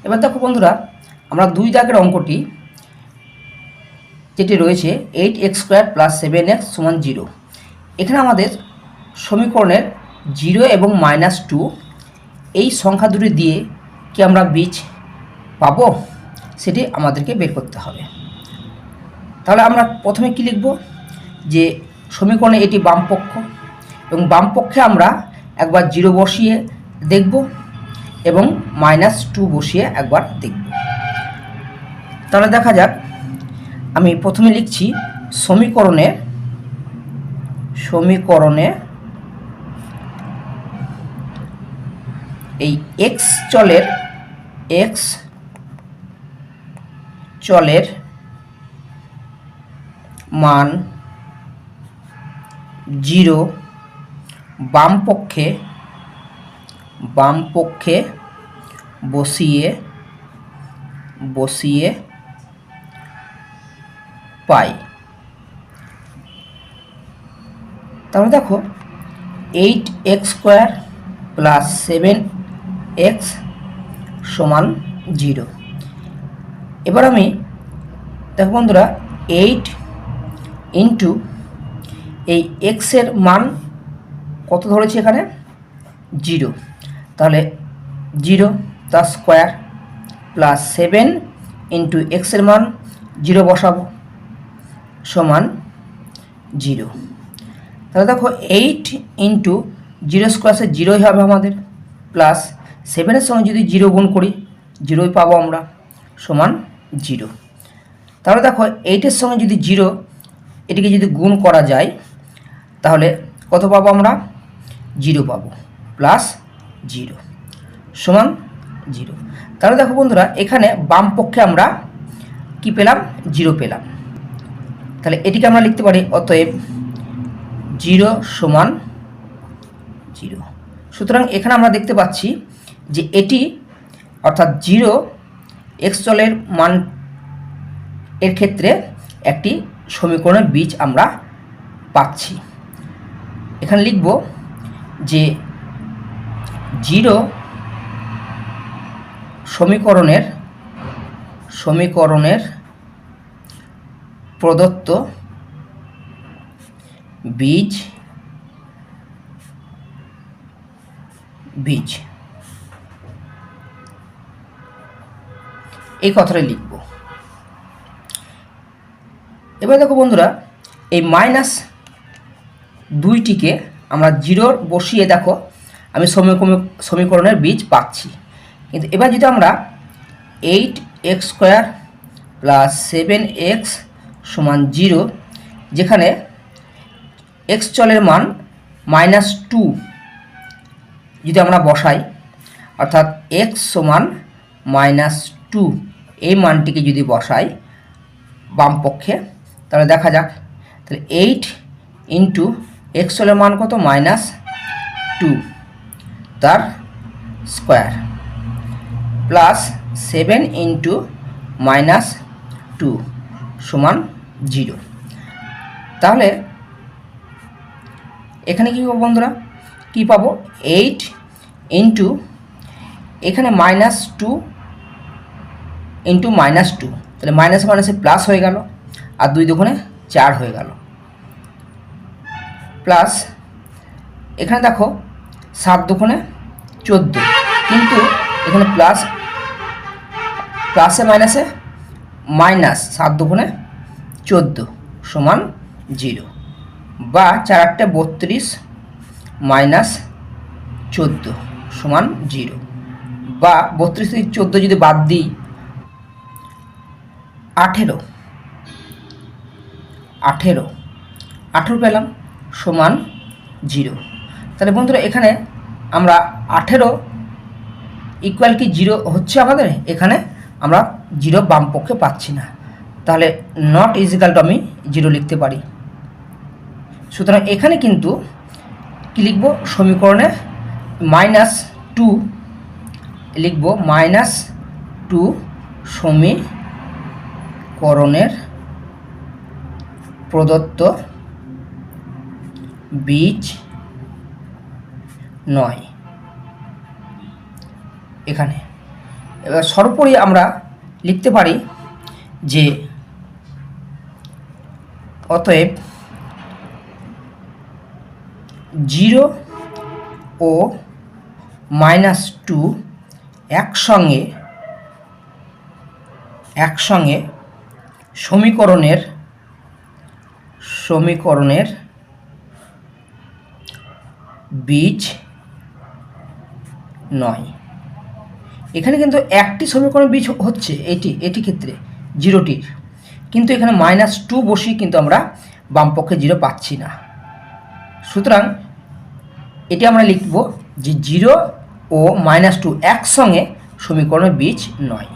এবার দেখো বন্ধুরা, আমরা 2 দাগের অঙ্কটি যেটি রয়েছে 8x² + 7x = 0, এখানে আমাদের সমীকরণের 0 এবং -2 এই সংখ্যা দুটি দিয়ে কি আমরা বীজ পাবো সেটি আমাদেরকে বের করতে হবে। তাহলে আমরা প্রথমে কি লিখব, যে সমীকরণে এটি বাম পক্ষ এবং বাম পক্ষে আমরা একবার 0 বসিয়ে দেখব এবং -2 বসিয়ে একবার দেখব। তাহলে দেখা যাক, আমি প্রথমে লিখছি সমীকরণে এই x চলের মান 0 বাম পক্ষে বসিয়ে পাই। তাহলে দেখো 8x² + 7x = 0। এবার আমি দেখো বন্ধুরা, 8 ইন্টু এই x এর মান কত ধরেছি এখানে 0, তাহলে 0 তার স্কোয়ার প্লাস 7 ইন্টু x এর মান 0 বসাবো সমান 0। তাহলে দেখো 8 ইন্টু 0 স্কোয়ার 0ই হবে আমাদের, প্লাস 7-এর সঙ্গে যদি 0 গুণ করি 0ই পাবো আমরা সমান 0। তাহলে দেখো 8-এর সঙ্গে যদি 0 এটিকে যদি গুণ করা যায় তাহলে কত পাবো আমরা 0 পাবো, প্লাস 0 সমান 0। তাহলে দেখো বন্ধুরা, এখানে বাম পক্ষে আমরা কি পেলাম 0 পেলাম। তাহলে এটিকে আমরা লিখতে পারি অতএব 0 সমান 0। সুতরাং এখানে আমরা দেখতে পাচ্ছি যে এটি অর্থাৎ 0 x চলের মান এর ক্ষেত্রে একটি সমীকরণের বীজ আমরা পাচ্ছি। এখানে লিখব যে 0 সমীকরণের প্রদত্ত বীজ এই কথাটা লিখব। এবার দেখো বন্ধুরা, এই -2টিকে আমরা 0 বসিয়ে দেখো আমি সমীকরণের বীজ পাচ্ছি। কিন্তু এবার যদি আমরা 8x² + 7x = 0, যেখানে x চলের মান -2 যদি আমরা বসাই, অর্থাৎ x সমান -2 এই মানটিকে যদি বসাই বাম পক্ষে, তাহলে দেখা যাক, তাহলে 8 ইন্টু x চলের মান কত -2 তার স্কোয়ার প্লাস 7 ইন্টু -2 সমান 0। তাহলে এখানে কী পাবো বন্ধুরা, কী পাবো 8 ইন্টু এখানে -2 ইন্টু -2, তাহলে মাইনাসে প্লাস হয়ে গেল আর 2 দুগুণে 4 হয়ে গেল, প্লাস এখানে দেখো 7 দুগুণে 14, কিন্তু এখানে প্লাসে মাইনাসে মাইনাস 7 দুগুণে 14 সমান 0, বা 4 8 32 -14 সমান 0, বা 32 থেকে 14 যদি বাদ দিই 18 পেলাম সমান 0। তাহলে বন্ধুরা, এখানে আমরা 18 ইকুয়াল কি 0 হচ্ছে আমাদের, এখানে আমরা 0 বাম পক্ষে পাচ্ছি না, তাহলে নট ইজিক্যাল টু আমি 0 লিখতে পারি। সুতরাং এখানে কিন্তু কি লিখব, সমীকরণে -2 লিখব, -2 সমীকরণের প্রদত্ত বীজ নয়। এখানে এবার সর্বোপরি আমরা লিখতে পারি যে অতএব 0 ও -2 একসঙ্গে সমীকরণের বীজ নয়। এখানে কিন্তু একটি সমীকরণ বীজ হচ্ছে এটি ক্ষেত্রে 0টির, কিন্তু এখানে -2 বসিয়ে কিন্তু আমরা বামপক্ষে 0 পাচ্ছি না। সুতরাং এটি আমরা লিখব যে 0 ও -2 একসঙ্গে সমীকরণের বীজ নয়।